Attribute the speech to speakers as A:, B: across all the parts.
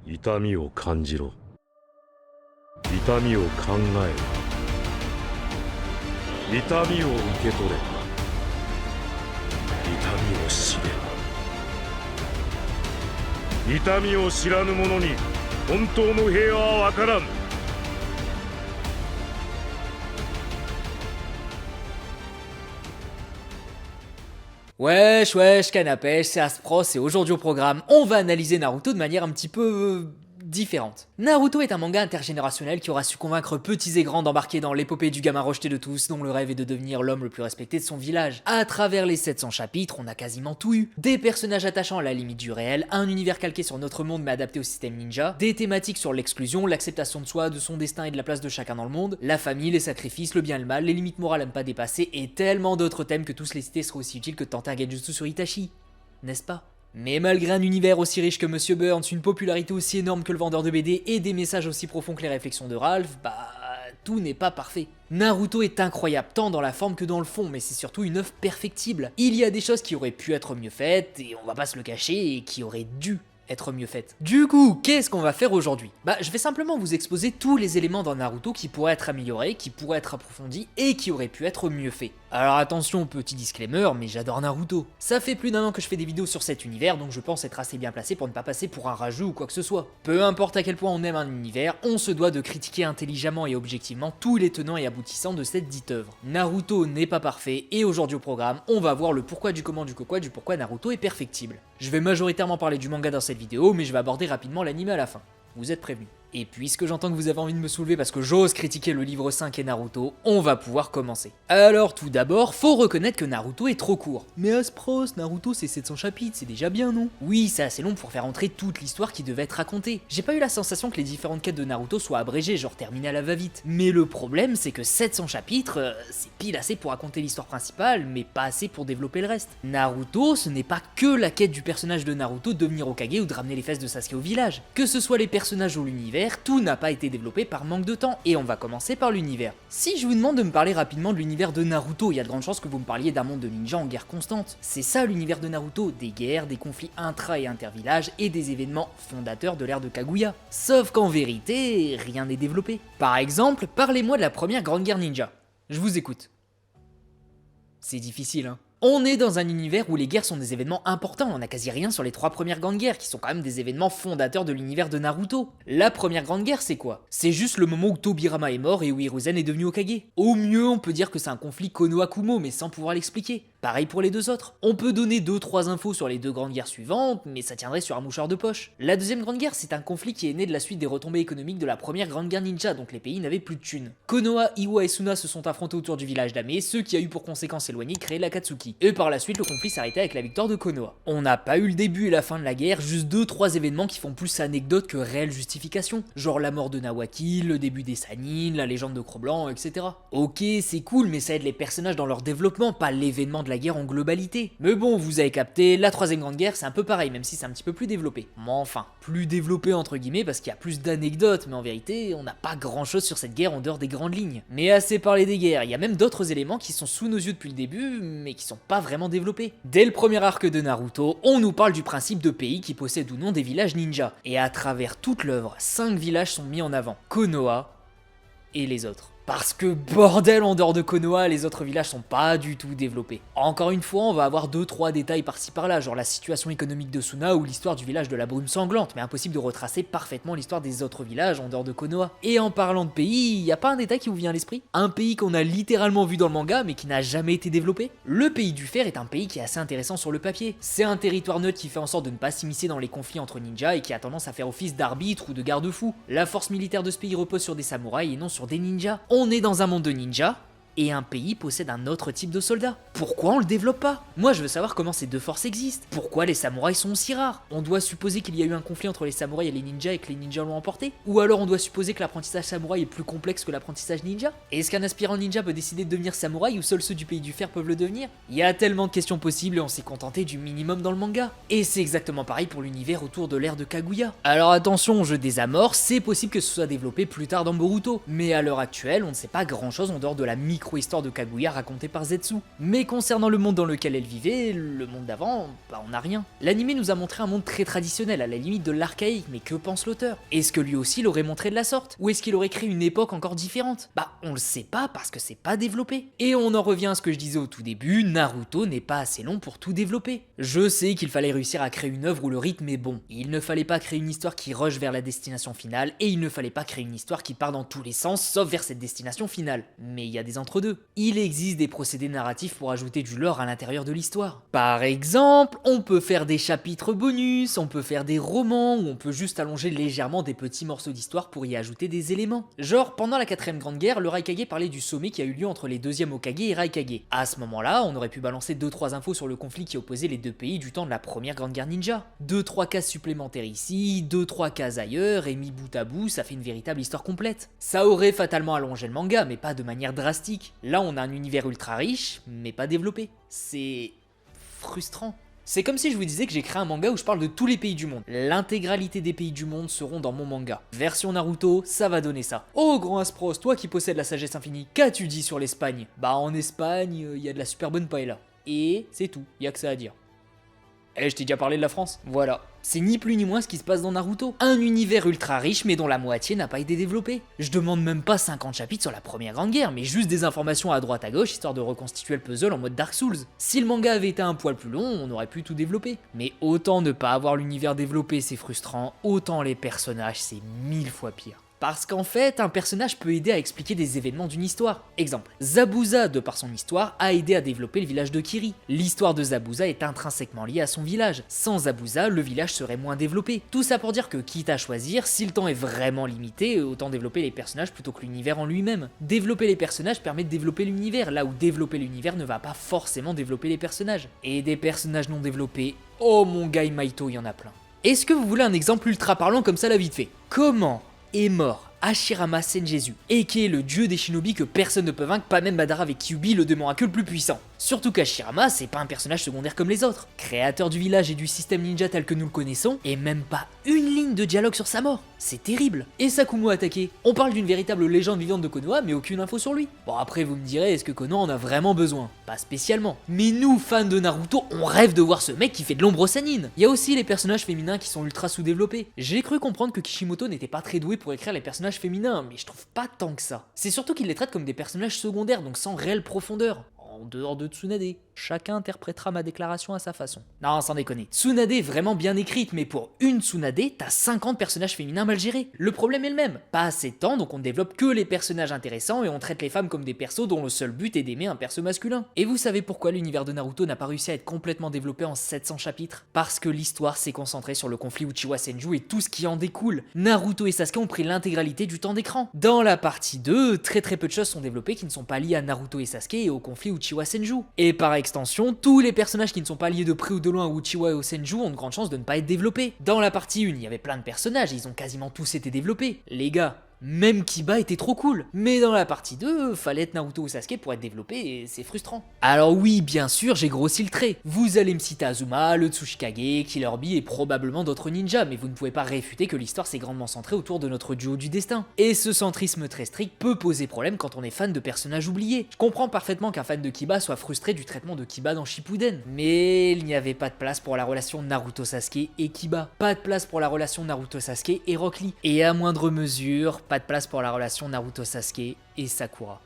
A: 痛みを感じろ。痛みを考えろ。痛みを受け取れ。痛みを知れ。痛みを知らぬ者に本当の平和は分からん。
B: Wesh, wesh, canapèche, c'est Aspros et aujourd'hui au programme, on va analyser Naruto de manière un petit peu différente. Naruto est un manga intergénérationnel qui aura su convaincre petits et grands d'embarquer dans l'épopée du gamin rejeté de tous dont le rêve est de devenir l'homme le plus respecté de son village. À travers les 700 chapitres, on a quasiment tout eu. Des personnages attachants à la limite du réel, un univers calqué sur notre monde mais adapté au système ninja, des thématiques sur l'exclusion, l'acceptation de soi, de son destin et de la place de chacun dans le monde, la famille, les sacrifices, le bien et le mal, les limites morales à ne pas dépasser et tellement d'autres thèmes que tous les cités seraient aussi utiles que de tenter un genjutsu sur Itachi. N'est-ce pas ? Mais malgré un univers aussi riche que Monsieur Burns, une popularité aussi énorme que le vendeur de BD et des messages aussi profonds que les réflexions de Ralph, tout n'est pas parfait. Naruto est incroyable tant dans la forme que dans le fond, mais c'est surtout une œuvre perfectible. Il y a des choses qui auraient pu être mieux faites, et on va pas se le cacher, et qui auraient dû être mieux faites. Du coup, qu'est-ce qu'on va faire aujourd'hui ? Je vais simplement vous exposer tous les éléments dans Naruto qui pourraient être améliorés, qui pourraient être approfondis et qui auraient pu être mieux faits. Alors attention, petit disclaimer, mais j'adore Naruto. Ça fait plus d'un an que je fais des vidéos sur cet univers, donc je pense être assez bien placé pour ne pas passer pour un rageux ou quoi que ce soit. Peu importe à quel point on aime un univers, on se doit de critiquer intelligemment et objectivement tous les tenants et aboutissants de cette dite œuvre. Naruto n'est pas parfait, et aujourd'hui au programme, on va voir le pourquoi du comment du pourquoi du pourquoi Naruto est perfectible. Je vais majoritairement parler du manga dans cette vidéo, mais je vais aborder rapidement l'anime à la fin. Vous êtes prévenus. Et puisque j'entends que vous avez envie de me soulever parce que j'ose critiquer le livre 5 et Naruto, on va pouvoir commencer. Alors tout d'abord, faut reconnaître que Naruto est trop court. Mais Aspros, Naruto c'est 700 chapitres, c'est déjà bien non ? Oui, c'est assez long pour faire entrer toute l'histoire qui devait être racontée. J'ai pas eu la sensation que les différentes quêtes de Naruto soient abrégées, genre terminées à la va-vite. Mais le problème c'est que 700 chapitres, c'est pile assez pour raconter l'histoire principale, mais pas assez pour développer le reste. Naruto, ce n'est pas que la quête du personnage de Naruto de devenir Hokage ou de ramener les fesses de Sasuke au village. Que ce soit les personnages ou l'univers, tout n'a pas été développé par manque de temps, et on va commencer par l'univers. Si je vous demande de me parler rapidement de l'univers de Naruto, il y a de grandes chances que vous me parliez d'un monde de ninjas en guerre constante. C'est ça l'univers de Naruto, des guerres, des conflits intra- et inter-villages, et des événements fondateurs de l'ère de Kaguya. Sauf qu'en vérité, rien n'est développé. Par exemple, parlez-moi de la première grande guerre ninja. Je vous écoute. C'est difficile, hein. On est dans un univers où les guerres sont des événements importants, on a quasi rien sur les 3 premières grandes guerres qui sont quand même des événements fondateurs de l'univers de Naruto. La première grande guerre c'est quoi ? C'est juste le moment où Tobirama est mort et où Hiruzen est devenu Hokage. Au mieux on peut dire que c'est un conflit Konoha-Kumo mais sans pouvoir l'expliquer. Pareil pour les deux autres. On peut donner 2-3 infos sur les 2 grandes guerres suivantes, mais ça tiendrait sur un mouchoir de poche. La deuxième grande guerre, c'est un conflit qui est né de la suite des retombées économiques de la première grande guerre ninja, donc les pays n'avaient plus de thunes. Konoha, Iwa et Suna se sont affrontés autour du village d'Ame, ce qui a eu pour conséquence éloignée de créer l'Akatsuki. Et par la suite, le conflit s'arrêtait avec la victoire de Konoha. On n'a pas eu le début et la fin de la guerre, juste 2-3 événements qui font plus anecdote que réelle justification. Genre la mort de Nawaki, le début des Sannin, la légende de Cro-Blanc, etc. Ok, c'est cool, mais ça aide les personnages dans leur développement, pas l'événement de la guerre en globalité. Mais bon, vous avez capté, la troisième grande guerre c'est un peu pareil, même si c'est un petit peu plus développé. Mais enfin, plus développé entre guillemets parce qu'il y a plus d'anecdotes, mais en vérité, on n'a pas grand chose sur cette guerre en dehors des grandes lignes. Mais assez parlé des guerres, il y a même d'autres éléments qui sont sous nos yeux depuis le début, mais qui sont pas vraiment développés. Dès le premier arc de Naruto, on nous parle du principe de pays qui possèdent ou non des villages ninja. Et à travers toute l'œuvre, 5 villages sont mis en avant. Konoha et les autres. Parce que bordel, en dehors de Konoha, les autres villages sont pas du tout développés. Encore une fois, on va avoir 2-3 détails par-ci par-là, genre la situation économique de Suna ou l'histoire du village de la brume sanglante, mais impossible de retracer parfaitement l'histoire des autres villages en dehors de Konoha. Et en parlant de pays, y a pas un détail qui vous vient à l'esprit ? Un pays qu'on a littéralement vu dans le manga, mais qui n'a jamais été développé ? Le pays du fer est un pays qui est assez intéressant sur le papier. C'est un territoire neutre qui fait en sorte de ne pas s'immiscer dans les conflits entre ninjas et qui a tendance à faire office d'arbitre ou de garde-fou. La force militaire de ce pays repose sur des samouraïs et non sur des ninjas. On est dans un monde de ninjas, et un pays possède un autre type de soldats. Pourquoi on le développe pas ? Moi je veux savoir comment ces deux forces existent. Pourquoi les samouraïs sont aussi rares ? On doit supposer qu'il y a eu un conflit entre les samouraïs et les ninjas et que les ninjas l'ont emporté ? Ou alors on doit supposer que l'apprentissage samouraï est plus complexe que l'apprentissage ninja ? Est-ce qu'un aspirant ninja peut décider de devenir samouraï ou seuls ceux du pays du fer peuvent le devenir ? Il y a tellement de questions possibles et on s'est contenté du minimum dans le manga. Et c'est exactement pareil pour l'univers autour de l'ère de Kaguya. Alors attention, je désamorce, c'est possible que ce soit développé plus tard dans Boruto. Mais à l'heure actuelle, on ne sait pas grand chose en dehors de la micro micro-histoire de Kaguya racontée par Zetsu. Mais concernant le monde dans lequel elle vivait, le monde d'avant, bah on n'a rien. L'anime nous a montré un monde très traditionnel, à la limite de l'archaïque, mais que pense l'auteur? Est-ce que lui aussi l'aurait montré de la sorte? Ou est-ce qu'il aurait créé une époque encore différente? Bah on le sait pas parce que c'est pas développé. Et on en revient à ce que je disais au tout début, Naruto n'est pas assez long pour tout développer. Je sais qu'il fallait réussir à créer une œuvre où le rythme est bon. Il ne fallait pas créer une histoire qui rush vers la destination finale, et il ne fallait pas créer une histoire qui part dans tous les sens sauf vers cette destination finale. Mais il y a des entre-deux. Il existe des procédés narratifs pour ajouter du lore à l'intérieur de l'histoire. Par exemple, on peut faire des chapitres bonus, on peut faire des romans, ou on peut juste allonger légèrement des petits morceaux d'histoire pour y ajouter des éléments. Genre, pendant la 4ème Grande Guerre, le Raikage parlait du sommet qui a eu lieu entre les 2e Hokage et Raikage. À ce moment-là, on aurait pu balancer 2-3 infos sur le conflit qui opposait les deux pays du temps de la première Grande Guerre Ninja. 2-3 cases supplémentaires ici, 2-3 cases ailleurs, et mis bout à bout, ça fait une véritable histoire complète. Ça aurait fatalement allongé le manga, mais pas de manière drastique. Là, on a un univers ultra riche, mais pas développé. C'est frustrant. C'est comme si je vous disais que j'ai créé un manga où je parle de tous les pays du monde. L'intégralité des pays du monde seront dans mon manga. Version Naruto, ça va donner ça. Oh grand Aspros, toi qui possèdes la sagesse infinie, qu'as-tu dit sur l'Espagne? Bah en Espagne, y a de la super bonne paella. Et c'est tout, y a que ça à dire. Eh, je t'ai déjà parlé de la France. Voilà. C'est ni plus ni moins ce qui se passe dans Naruto. Un univers ultra riche mais dont la moitié n'a pas été développé. Je demande même pas 50 chapitres sur la première grande guerre, mais juste des informations à droite à gauche histoire de reconstituer le puzzle en mode Dark Souls. Si le manga avait été un poil plus long, on aurait pu tout développer. Mais autant ne pas avoir l'univers développé, c'est frustrant, autant les personnages, c'est 1000 fois pire. Parce qu'en fait, un personnage peut aider à expliquer des événements d'une histoire. Exemple, Zabuza, de par son histoire, a aidé à développer le village de Kiri. L'histoire de Zabuza est intrinsèquement liée à son village. Sans Zabuza, le village serait moins développé. Tout ça pour dire que, quitte à choisir, si le temps est vraiment limité, autant développer les personnages plutôt que l'univers en lui-même. Développer les personnages permet de développer l'univers, là où développer l'univers ne va pas forcément développer les personnages. Et des personnages non développés, oh mon gars Maito, il y en a plein. Est-ce que vous voulez un exemple ultra parlant comme ça là vite fait? Comment est mort Hashirama Senjutsu, aka le dieu des shinobi que personne ne peut vaincre, pas même Madara avec Kyuubi, le démon à queue le plus puissant. Surtout qu'Hashirama, c'est pas un personnage secondaire comme les autres. Créateur du village et du système ninja tel que nous le connaissons, et même pas une ligne de dialogue sur sa mort. C'est terrible. Et Sakumo attaqué. On parle d'une véritable légende vivante de Konoha, mais aucune info sur lui. Bon après vous me direz, est-ce que Konoha en a vraiment besoin? Pas spécialement. Mais nous, fans de Naruto, on rêve de voir ce mec qui fait de l'ombre au Sannin. Il y a aussi les personnages féminins qui sont ultra sous-développés. J'ai cru comprendre que Kishimoto n'était pas très doué pour écrire les personnages féminins, mais je trouve pas tant que ça. C'est surtout qu'il les traite comme des personnages secondaires, donc sans réelle profondeur. En dehors de Tsunade. Chacun interprétera ma déclaration à sa façon. Non, sans déconner. Tsunade est vraiment bien écrite, mais pour une Tsunade, t'as 50 personnages féminins mal gérés. Le problème est le même. Pas assez de temps, donc on ne développe que les personnages intéressants et on traite les femmes comme des persos dont le seul but est d'aimer un perso masculin. Et vous savez pourquoi l'univers de Naruto n'a pas réussi à être complètement développé en 700 chapitres? Parce que l'histoire s'est concentrée sur le conflit Uchiwa-Senju et tout ce qui en découle. Naruto et Sasuke ont pris l'intégralité du temps d'écran. Dans la partie 2, très peu de choses sont développées qui ne sont pas liées à Naruto et Sasuke et au conflit Uchiwa-Senju. Et par extension, tous les personnages qui ne sont pas liés de près ou de loin au Uchiwa et au Senju ont de grandes chances de ne pas être développés. Dans la partie 1, il y avait plein de personnages et ils ont quasiment tous été développés. Les gars, même Kiba était trop cool. Mais dans la partie 2, fallait être Naruto ou Sasuke pour être développé et c'est frustrant. Alors oui, bien sûr, j'ai grossi le trait. Vous allez me citer Azuma, le Tsuchikage, Killer Bee et probablement d'autres ninjas, mais vous ne pouvez pas réfuter que l'histoire s'est grandement centrée autour de notre duo du destin. Et ce centrisme très strict peut poser problème quand on est fan de personnages oubliés. Je comprends parfaitement qu'un fan de Kiba soit frustré du traitement de Kiba dans Shippuden. Mais il n'y avait pas de place pour la relation Naruto-Sasuke et Kiba. Pas de place pour la relation Naruto-Sasuke et Rock Lee. Et à moindre mesure, pas de place pour la relation Naruto-Sasuke et Sakura.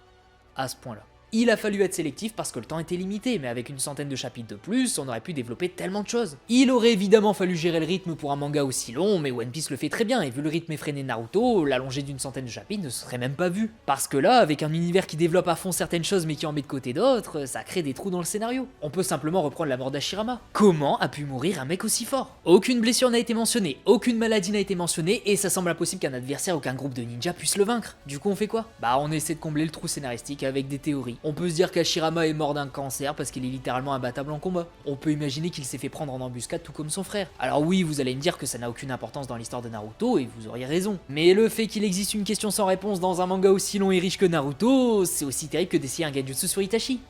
B: À ce point-là. Il a fallu être sélectif parce que le temps était limité, mais avec une centaine de chapitres de plus, on aurait pu développer tellement de choses. Il aurait évidemment fallu gérer le rythme pour un manga aussi long, mais One Piece le fait très bien, et vu le rythme effréné de Naruto, l'allonger d'une centaine de chapitres ne se serait même pas vu. Parce que là, avec un univers qui développe à fond certaines choses mais qui en met de côté d'autres, ça crée des trous dans le scénario. On peut simplement reprendre la mort d'Hashirama. Comment a pu mourir un mec aussi fort? Aucune blessure n'a été mentionnée, aucune maladie n'a été mentionnée, et ça semble impossible qu'un adversaire ou qu'un groupe de ninjas puisse le vaincre. Du coup on fait quoi? Bah on essaie de combler le trou scénaristique avec des théories. On peut se dire qu'Hashirama est mort d'un cancer parce qu'il est littéralement imbattable en combat. On peut imaginer qu'il s'est fait prendre en embuscade tout comme son frère. Alors oui, vous allez me dire que ça n'a aucune importance dans l'histoire de Naruto et vous auriez raison. Mais le fait qu'il existe une question sans réponse dans un manga aussi long et riche que Naruto, c'est aussi terrible que d'essayer un Genjutsu sur Itachi.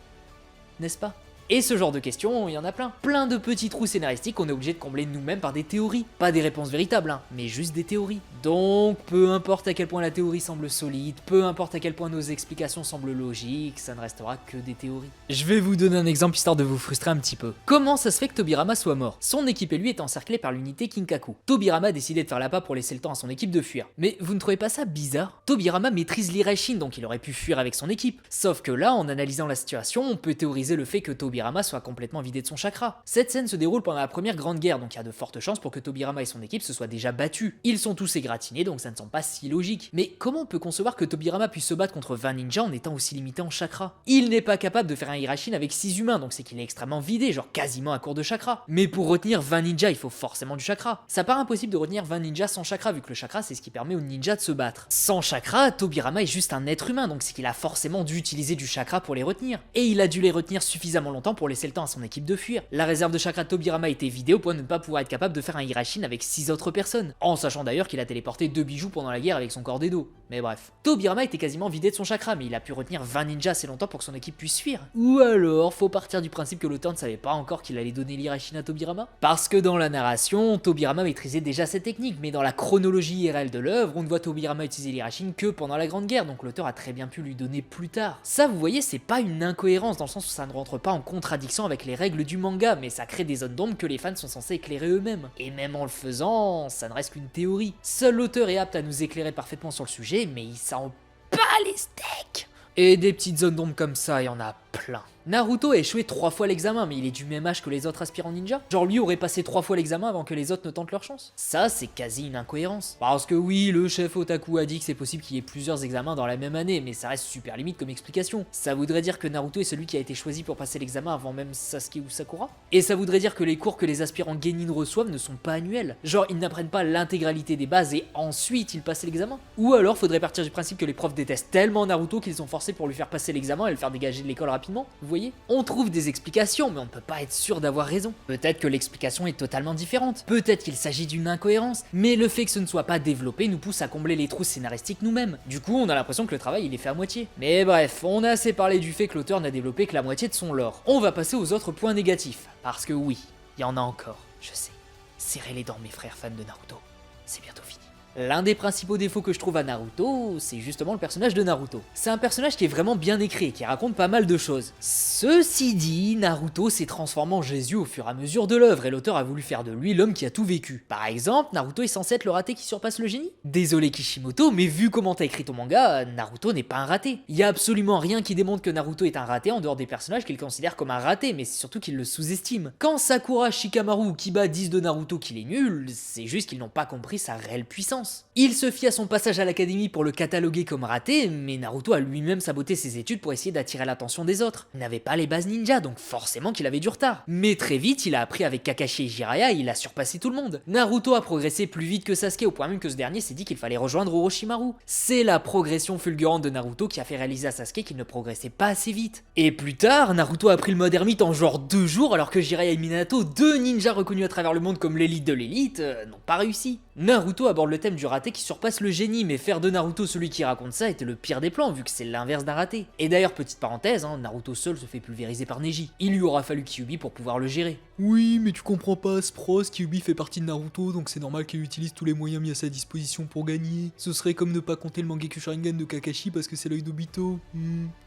B: N'est-ce pas? Et ce genre de questions, il y en a plein. Plein de petits trous scénaristiques qu'on est obligé de combler nous-mêmes par des théories. Pas des réponses véritables, hein, mais juste des théories. Donc, peu importe à quel point la théorie semble solide, peu importe à quel point nos explications semblent logiques, ça ne restera que des théories. Je vais vous donner un exemple histoire de vous frustrer un petit peu. Comment ça se fait que Tobirama soit mort? Son équipe et lui est encerclés par l'unité Kinkaku. Tobirama a décidé de faire l'appât pour laisser le temps à son équipe de fuir. Mais vous ne trouvez pas ça bizarre? Tobirama maîtrise l'Iraishin, donc il aurait pu fuir avec son équipe. Sauf que là, en analysant la situation, on peut théoriser le fait que Tobirama soit complètement vidé de son chakra. Cette scène se déroule pendant la première grande guerre, donc il y a de fortes chances pour que Tobirama et son équipe se soient déjà battus. Ils sont tous égratignés, donc ça ne semble pas si logique. Mais comment on peut concevoir que Tobirama puisse se battre contre 20 ninjas en étant aussi limité en chakra? Il n'est pas capable de faire un Iraishin avec 6 humains, donc c'est qu'il est extrêmement vidé, genre quasiment à court de chakra. Mais pour retenir 20 ninjas, il faut forcément du chakra. Ça paraît impossible de retenir 20 ninjas sans chakra, vu que le chakra c'est ce qui permet aux ninjas de se battre. Sans chakra, Tobirama est juste un être humain, donc c'est qu'il a forcément dû utiliser du chakra pour les retenir. Et il a dû les retenir suffisamment longtemps pour laisser le temps à son équipe de fuir. La réserve de chakra de Tobirama était vidée au point de ne pas pouvoir être capable de faire un Iraishin avec 6 autres personnes. En sachant d'ailleurs qu'il a téléporté 2 bijoux pendant la guerre avec son corps d'Edo. Mais bref. Tobirama était quasiment vidé de son chakra, mais il a pu retenir 20 ninjas assez longtemps pour que son équipe puisse fuir. Ou alors, faut partir du principe que l'auteur ne savait pas encore qu'il allait donner l'Iraishin à Tobirama? Parce que dans la narration, Tobirama maîtrisait déjà cette technique, mais dans la chronologie IRL de l'œuvre, on ne voit Tobirama utiliser l'Iraishin que pendant la Grande Guerre, donc l'auteur a très bien pu lui donner plus tard. Ça, vous voyez, c'est pas une incohérence, dans le sens où ça ne rentre pas en contradiction avec les règles du manga, mais ça crée des zones d'ombre que les fans sont censés éclairer eux-mêmes. Et même en le faisant, ça ne reste qu'une théorie. Seul l'auteur est apte à nous éclairer parfaitement sur le sujet, mais il s'en bat les steaks. Et des petites zones d'ombre comme ça, il y en a plein. Naruto a échoué 3 fois l'examen, mais il est du même âge que les autres aspirants ninja. Genre lui aurait passé 3 fois l'examen avant que les autres ne tentent leur chance. Ça, c'est quasi une incohérence. Parce que oui, le chef Otaku a dit que c'est possible qu'il y ait plusieurs examens dans la même année, mais ça reste super limite comme explication. Ça voudrait dire que Naruto est celui qui a été choisi pour passer l'examen avant même Sasuke ou Sakura. Et ça voudrait dire que les cours que les aspirants genin reçoivent ne sont pas annuels. Genre ils n'apprennent pas l'intégralité des bases et ensuite ils passent l'examen. Ou alors faudrait partir du principe que les profs détestent tellement Naruto qu'ils sont forcés pour lui faire passer l'examen et le faire dégager de l'école rapidement. Vous voyez? On trouve des explications, mais on ne peut pas être sûr d'avoir raison. Peut-être que l'explication est totalement différente. Peut-être qu'il s'agit d'une incohérence. Mais le fait que ce ne soit pas développé nous pousse à combler les trous scénaristiques nous-mêmes. Du coup, on a l'impression que le travail il est fait à moitié. Mais bref, on a assez parlé du fait que l'auteur n'a développé que la moitié de son lore. On va passer aux autres points négatifs. Parce que oui, il y en a encore, je sais. Serrez les dents mes frères fans de Naruto. C'est bientôt fini. L'un des principaux défauts que je trouve à Naruto, c'est justement le personnage de Naruto. C'est un personnage qui est vraiment bien écrit et qui raconte pas mal de choses. Ceci dit, Naruto s'est transformé en Jésus au fur et à mesure de l'œuvre et l'auteur a voulu faire de lui l'homme qui a tout vécu. Par exemple, Naruto est censé être le raté qui surpasse le génie. Désolé Kishimoto, mais vu comment t'as écrit ton manga, Naruto n'est pas un raté. Il y a absolument rien qui démontre que Naruto est un raté en dehors des personnages qu'il considère comme un raté, mais c'est surtout qu'il le sous-estime. Quand Sakura, Shikamaru ou Kiba disent de Naruto qu'il est nul, c'est juste qu'ils n'ont pas compris sa réelle puissance. Il se fie à son passage à l'académie pour le cataloguer comme raté, mais Naruto a lui-même saboté ses études pour essayer d'attirer l'attention des autres. Il n'avait pas les bases ninja, donc forcément qu'il avait du retard. Mais très vite, il a appris avec Kakashi et Jiraiya et il a surpassé tout le monde. Naruto a progressé plus vite que Sasuke au point même que ce dernier s'est dit qu'il fallait rejoindre Orochimaru. C'est la progression fulgurante de Naruto qui a fait réaliser à Sasuke qu'il ne progressait pas assez vite. Et plus tard, Naruto a pris le mode ermite en genre 2 jours alors que Jiraiya et Minato, 2 ninjas reconnus à travers le monde comme l'élite de l'élite, n'ont pas réussi. Naruto aborde le thème du raté qui surpasse le génie, mais faire de Naruto celui qui raconte ça était le pire des plans vu que c'est l'inverse d'un raté. Et d'ailleurs, petite parenthèse, Naruto seul se fait pulvériser par Neji. Il lui aura fallu Kyuubi pour pouvoir le gérer.
C: Oui, mais tu comprends pas, Spross, Kyuubi fait partie de Naruto, donc c'est normal qu'il utilise tous les moyens mis à sa disposition pour gagner. Ce serait comme ne pas compter le Mangekyou Sharingan de Kakashi parce que c'est l'œil d'Obito.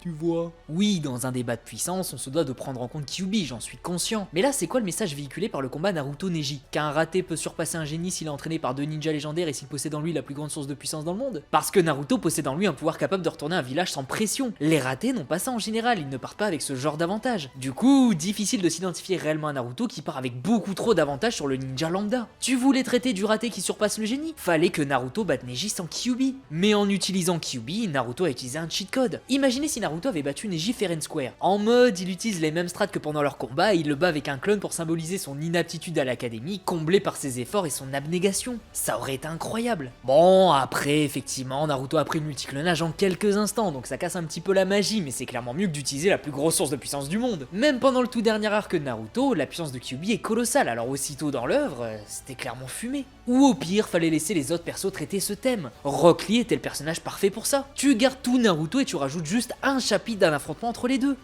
C: Tu vois.
B: Oui, dans un débat de puissance, on se doit de prendre en compte Kyuubi, j'en suis conscient. Mais là, c'est quoi le message véhiculé par le combat Naruto-Neji? Qu'un raté peut surpasser un génie s'il est entraîné par 2 ninjas légendaires et s'il possède en lui la plus grande source de puissance dans le monde? Parce que Naruto possède en lui un pouvoir capable de retourner un village sans pression. Les ratés n'ont pas ça en général, ils ne partent pas avec ce genre d'avantage. Du coup, difficile de s'identifier réellement à Naruto qui part avec beaucoup trop d'avantages sur le ninja lambda. Tu voulais traiter du raté qui surpasse le génie? Fallait que Naruto batte Neji sans Kyuubi. Mais en utilisant Kyuubi, Naruto a utilisé un cheat code. Imaginez si Naruto avait battu Neji fair and square. En mode, il utilise les mêmes strats que pendant leur combat et il le bat avec un clone pour symboliser son inaptitude à l'académie, comblé par ses efforts et son abnégation. Ça aurait été incroyable. Bon, après, effectivement, Naruto a pris le multiclonage en quelques instants, donc ça casse un petit peu la magie, mais c'est clairement mieux que d'utiliser la plus grosse source de puissance du monde. Même pendant le tout dernier arc de Naruto, la puissance de Kyuubi est colossale, alors aussitôt dans l'œuvre, c'était clairement fumé. Ou au pire, fallait laisser les autres persos traiter ce thème. Rock Lee était le personnage parfait pour ça. Tu gardes tout Naruto et tu rajoutes juste un chapitre d'un affrontement entre les deux.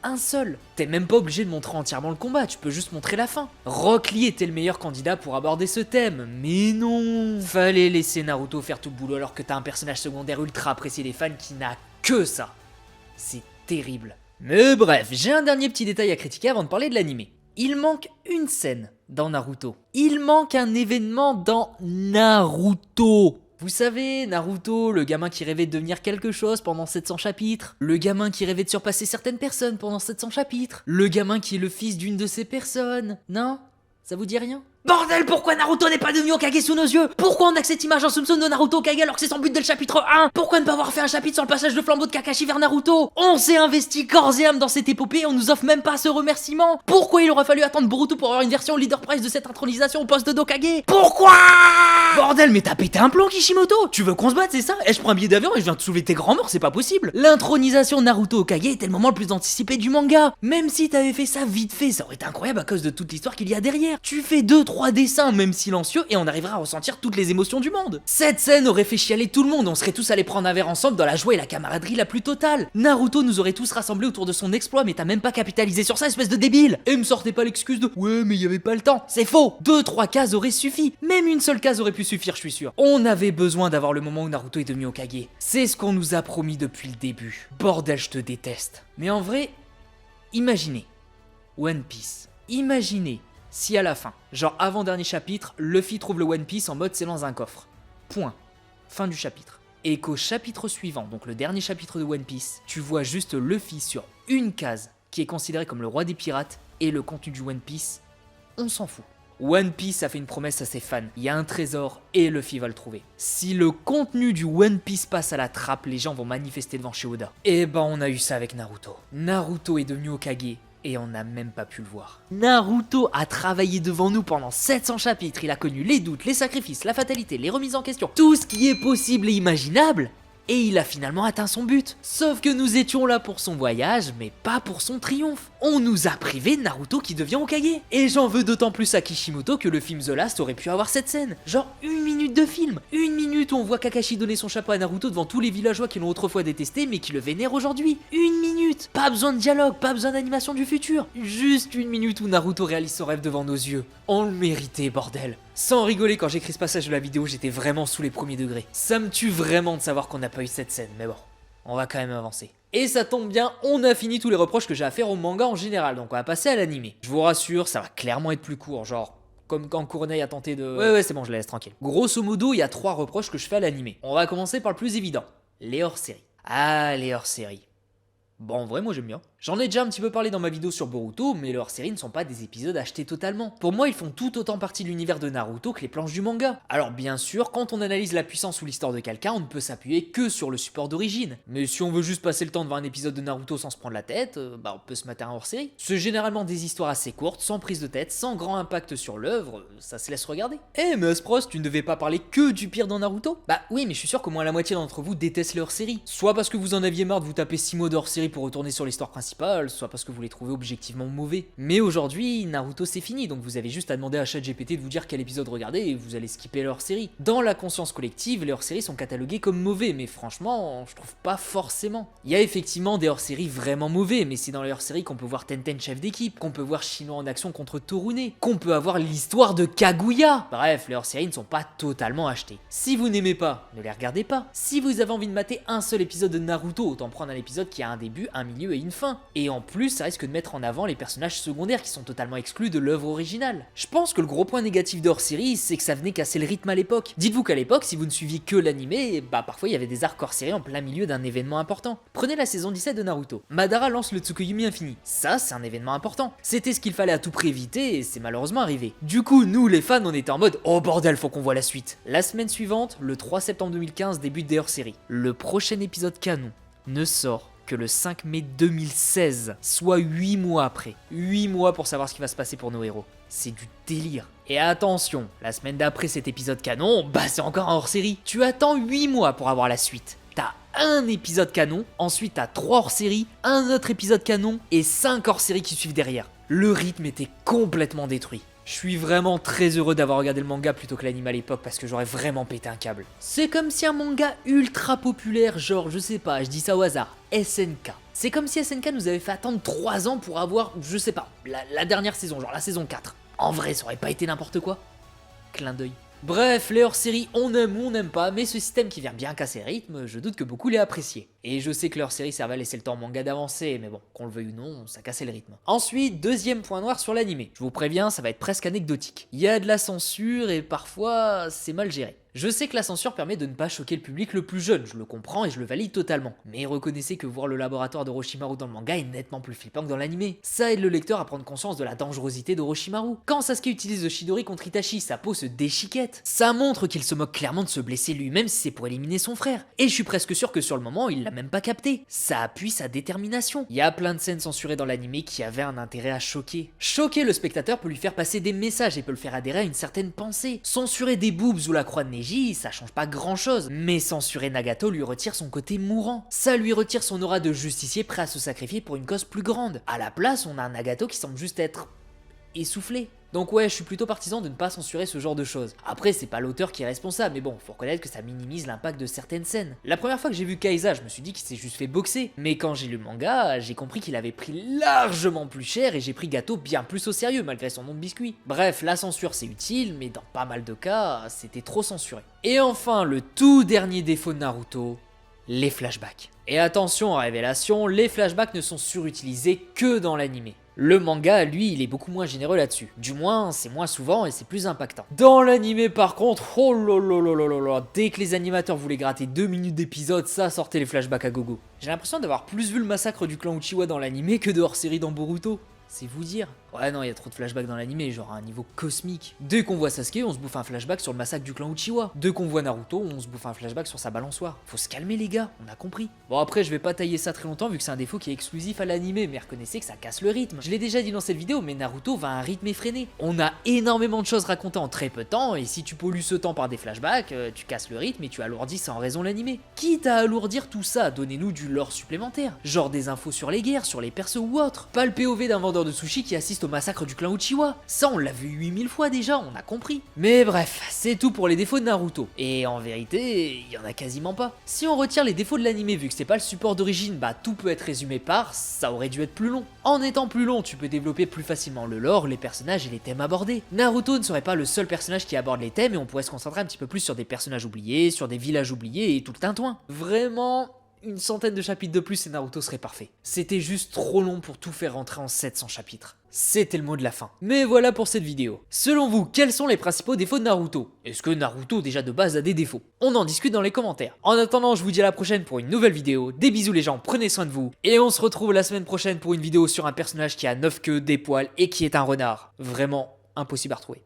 B: un seul. T'es même pas obligé de montrer entièrement le combat, tu peux juste montrer la fin. Rock Lee était le meilleur candidat pour aborder ce thème, mais non. Fallait laisser Naruto faire tout le boulot alors que t'as un personnage secondaire ultra apprécié des fans qui n'a que ça. C'est terrible. Mais bref, j'ai un dernier petit détail à critiquer avant de parler de l'animé. Il manque une scène dans Naruto. Il manque un événement dans Naruto. Vous savez, Naruto, le gamin qui rêvait de devenir quelque chose pendant 700 chapitres, le gamin qui rêvait de surpasser certaines personnes pendant 700 chapitres, le gamin qui est le fils d'une de ces personnes. Non? Ça vous dit rien? Bordel, pourquoi Naruto n'est pas devenu Hokage sous nos yeux? Pourquoi on a que cette image en soupçon de Naruto Hokage alors que c'est son but dès le chapitre 1? Pourquoi ne pas avoir fait un chapitre sur le passage de flambeau de Kakashi vers Naruto? On s'est investi corps et âme dans cette épopée et on nous offre même pas ce remerciement. Pourquoi il aurait fallu attendre Boruto pour avoir une version leader price de cette intronisation au poste de Hokage? Pourquoi? Bordel, mais t'as pété un plomb, Kishimoto! Tu veux qu'on se batte, c'est ça? Je prends un billet d'avion et je viens te soulever tes grands morts, c'est pas possible! L'intronisation de Naruto Hokage était le moment le plus anticipé du manga! Même si t'avais fait ça vite fait, ça aurait été incroyable à cause de toute l'histoire qu'il y a derrière! Tu fais 2-3 dessins, même silencieux, et on arrivera à ressentir toutes les émotions du monde! Cette scène aurait fait chialer tout le monde, on serait tous allés prendre un verre ensemble dans la joie et la camaraderie la plus totale! Naruto nous aurait tous rassemblés autour de son exploit, mais t'as même pas capitalisé sur ça, espèce de débile! Et me sortez pas l'excuse de « Ouais, mais y avait pas le temps !» C'est faux! 2-3 cases auraient suffi! Même une seule case aurait pu suffire, je suis sûr. On avait besoin d'avoir le moment où Naruto est devenu Hokage. C'est ce qu'on nous a promis depuis le début. Bordel, je te déteste. Mais en vrai, imaginez One Piece. Imaginez si à la fin, genre avant-dernier chapitre, Luffy trouve le One Piece en mode c'est dans un coffre. Point. Fin du chapitre. Et qu'au chapitre suivant, donc le dernier chapitre de One Piece, tu vois juste Luffy sur une case qui est considérée comme le roi des pirates et le contenu du One Piece, on s'en fout. One Piece a fait une promesse à ses fans, il y a un trésor et Luffy va le trouver. Si le contenu du One Piece passe à la trappe, les gens vont manifester devant chez Oda. Et ben on a eu ça avec Naruto. Naruto est devenu Hokage et on n'a même pas pu le voir. Naruto a travaillé devant nous pendant 700 chapitres, il a connu les doutes, les sacrifices, la fatalité, les remises en question, tout ce qui est possible et imaginable. Et il a finalement atteint son but. Sauf que nous étions là pour son voyage, mais pas pour son triomphe. On nous a privé de Naruto qui devient Hokage. Et j'en veux d'autant plus à Kishimoto que le film The Last aurait pu avoir cette scène. Genre 1 minute de film. 1 minute où on voit Kakashi donner son chapeau à Naruto devant tous les villageois qui l'ont autrefois détesté mais qui le vénèrent aujourd'hui. 1 minute. Pas besoin de dialogue, pas besoin d'animation du futur. Juste 1 minute où Naruto réalise son rêve devant nos yeux. On le méritait, bordel. Sans rigoler, quand j'écris ce passage de la vidéo, j'étais vraiment sous les premiers degrés. Ça me tue vraiment de savoir qu'on n'a pas eu cette scène, mais bon, on va quand même avancer. Et ça tombe bien, on a fini tous les reproches que j'ai à faire au manga en général, donc on va passer à l'animé. Je vous rassure, ça va clairement être plus court, genre comme quand Kurenai a tenté de... Ouais, c'est bon, je la laisse tranquille. Grosso modo, il y a 3 reproches que je fais à l'animé. On va commencer par le plus évident, les hors-séries. Ah, les hors-séries. Bon, en vrai, moi j'aime bien. J'en ai déjà un petit peu parlé dans ma vidéo sur Boruto, mais les hors-séries ne sont pas des épisodes achetés totalement. Pour moi, ils font tout autant partie de l'univers de Naruto que les planches du manga. Alors bien sûr, quand on analyse la puissance ou l'histoire de quelqu'un, on ne peut s'appuyer que sur le support d'origine. Mais si on veut juste passer le temps devant un épisode de Naruto sans se prendre la tête, on peut se mater un hors-série. C'est généralement des histoires assez courtes, sans prise de tête, sans grand impact sur l'œuvre, ça se laisse regarder. Eh mais Aspros, tu ne devais pas parler que du pire dans Naruto? Bah oui, mais je suis sûr qu'au moins la moitié d'entre vous détestent les hors-séries. Soit parce que vous en aviez marre de vous taper 6 mois de hors-série pour retourner sur l'histoire principale, soit parce que vous les trouvez objectivement mauvais. Mais aujourd'hui, Naruto c'est fini, donc vous avez juste à demander à ChatGPT de vous dire quel épisode regarder et vous allez skipper les hors-séries. Dans la conscience collective, les hors-séries sont cataloguées comme mauvais, mais franchement, je trouve pas forcément. Il y a effectivement des hors-séries vraiment mauvais, mais c'est dans les hors-séries qu'on peut voir Tenten chef d'équipe, qu'on peut voir Shino en action contre Torune, qu'on peut avoir l'histoire de Kaguya. Bref, les hors-séries ne sont pas totalement achetées. Si vous n'aimez pas, ne les regardez pas. Si vous avez envie de mater un seul épisode de Naruto, autant prendre un épisode qui a un début, un milieu et une fin. Et en plus, ça risque de mettre en avant les personnages secondaires qui sont totalement exclus de l'œuvre originale. Je pense que le gros point négatif de hors-série, c'est que ça venait casser le rythme à l'époque. Dites-vous qu'à l'époque, si vous ne suiviez que l'animé, parfois il y avait des arcs hors-série en plein milieu d'un événement important. Prenez la saison 17 de Naruto. Madara lance le Tsukuyomi infini. Ça, c'est un événement important. C'était ce qu'il fallait à tout prix éviter et c'est malheureusement arrivé. Du coup, nous les fans, on était en mode oh bordel, faut qu'on voit la suite. La semaine suivante, le 3 septembre 2015, débute des hors-séries. Le prochain épisode canon ne sort que le 5 mai 2016, soit 8 mois après. 8 mois pour savoir ce qui va se passer pour nos héros. C'est du délire. Et attention, la semaine d'après cet épisode canon, c'est encore un hors-série. Tu attends 8 mois pour avoir la suite. T'as un épisode canon, ensuite t'as 3 hors-séries, un autre épisode canon et 5 hors-séries qui suivent derrière. Le rythme était complètement détruit. Je suis vraiment très heureux d'avoir regardé le manga plutôt que l'anime à l'époque parce que j'aurais vraiment pété un câble. C'est comme si un manga ultra populaire, genre je sais pas, je dis ça au hasard, SNK. C'est comme si SNK nous avait fait attendre 3 ans pour avoir, je sais pas, la dernière saison, genre la saison 4. En vrai, ça aurait pas été n'importe quoi. Clin d'œil. Bref, les hors-séries, on aime ou on n'aime pas, mais ce système qui vient bien casser le rythme, je doute que beaucoup l'aient apprécié. Et je sais que les hors-séries servaient à laisser le temps au manga d'avancer, mais bon, qu'on le veuille ou non, ça cassait le rythme. Ensuite, deuxième point noir sur l'animé. Je vous préviens, ça va être presque anecdotique. Il y a de la censure et parfois, c'est mal géré. Je sais que la censure permet de ne pas choquer le public le plus jeune, je le comprends et je le valide totalement. Mais reconnaissez que voir le laboratoire d'Orochimaru dans le manga est nettement plus flippant que dans l'animé. Ça aide le lecteur à prendre conscience de la dangerosité d'Orochimaru. Quand Sasuke utilise le Chidori contre Itachi, sa peau se déchiquette. Ça montre qu'il se moque clairement de se blesser lui-même si c'est pour éliminer son frère. Et je suis presque sûr que sur le moment, il l'a même pas capté. Ça appuie sa détermination. Il y a plein de scènes censurées dans l'animé qui avaient un intérêt à choquer. Choquer le spectateur peut lui faire passer des messages et peut le faire adhérer à une certaine pensée. Censurer des boobs ou la croix de Neji, ça change pas grand chose, mais censurer Nagato lui retire son côté mourant. Ça lui retire son aura de justicier prêt à se sacrifier pour une cause plus grande. À la place, on a un Nagato qui semble juste être essoufflé. Donc ouais, je suis plutôt partisan de ne pas censurer ce genre de choses. Après, c'est pas l'auteur qui est responsable, mais bon, faut reconnaître que ça minimise l'impact de certaines scènes. La première fois que j'ai vu Kaiza, je me suis dit qu'il s'est juste fait boxer. Mais quand j'ai lu le manga, j'ai compris qu'il avait pris largement plus cher et j'ai pris Gato bien plus au sérieux, malgré son nom de biscuit. Bref, la censure c'est utile, mais dans pas mal de cas, c'était trop censuré. Et enfin, le tout dernier défaut de Naruto, les flashbacks. Et attention, révélation, les flashbacks ne sont surutilisés que dans l'animé. Le manga, lui, il est beaucoup moins généreux là-dessus. Du moins, c'est moins souvent et c'est plus impactant. Dans l'animé, par contre, oh là, dès que les animateurs voulaient gratter 2 minutes d'épisode, ça sortait les flashbacks à gogo. J'ai l'impression d'avoir plus vu le massacre du clan Uchiwa dans l'animé que de hors-série dans Boruto. C'est vous dire. Ouais non, il y a trop de flashbacks dans l'animé, genre à un niveau cosmique. Dès qu'on voit Sasuke, on se bouffe un flashback sur le massacre du clan Uchiwa. Dès qu'on voit Naruto, on se bouffe un flashback sur sa balançoire. Faut se calmer les gars, on a compris. Bon après, je vais pas tailler ça très longtemps vu que c'est un défaut qui est exclusif à l'animé, mais reconnaissez que ça casse le rythme. Je l'ai déjà dit dans cette vidéo, mais Naruto va à un rythme effréné. On a énormément de choses racontées en très peu de temps, et si tu pollues ce temps par des flashbacks, tu casses le rythme et tu alourdis sans raison l'animé. Quitte à alourdir tout ça, donnez-nous du lore supplémentaire. Genre des infos sur les guerres, sur les persos ou autres. Pas le POV d'un vendeur de sushi qui assiste au massacre du clan Uchiwa. Ça on l'a vu 8000 fois déjà, on a compris. Mais bref, c'est tout pour les défauts de Naruto. Et en vérité, il y en a quasiment pas. Si on retire les défauts de l'animé vu que c'est pas le support d'origine, bah tout peut être résumé par ça aurait dû être plus long. En étant plus long, tu peux développer plus facilement le lore, les personnages et les thèmes abordés. Naruto ne serait pas le seul personnage qui aborde les thèmes et on pourrait se concentrer un petit peu plus sur des personnages oubliés, sur des villages oubliés et tout le tintouin. Vraiment, une centaine de chapitres de plus et Naruto serait parfait. C'était juste trop long pour tout faire rentrer en 700 chapitres. C'était le mot de la fin. Mais voilà pour cette vidéo. Selon vous, quels sont les principaux défauts de Naruto? Est-ce que Naruto déjà de base a des défauts? On en discute dans les commentaires. En attendant, je vous dis à la prochaine pour une nouvelle vidéo. Des bisous les gens, prenez soin de vous. Et on se retrouve la semaine prochaine pour une vidéo sur un personnage qui a 9 queues, des poils et qui est un renard. Vraiment impossible à retrouver.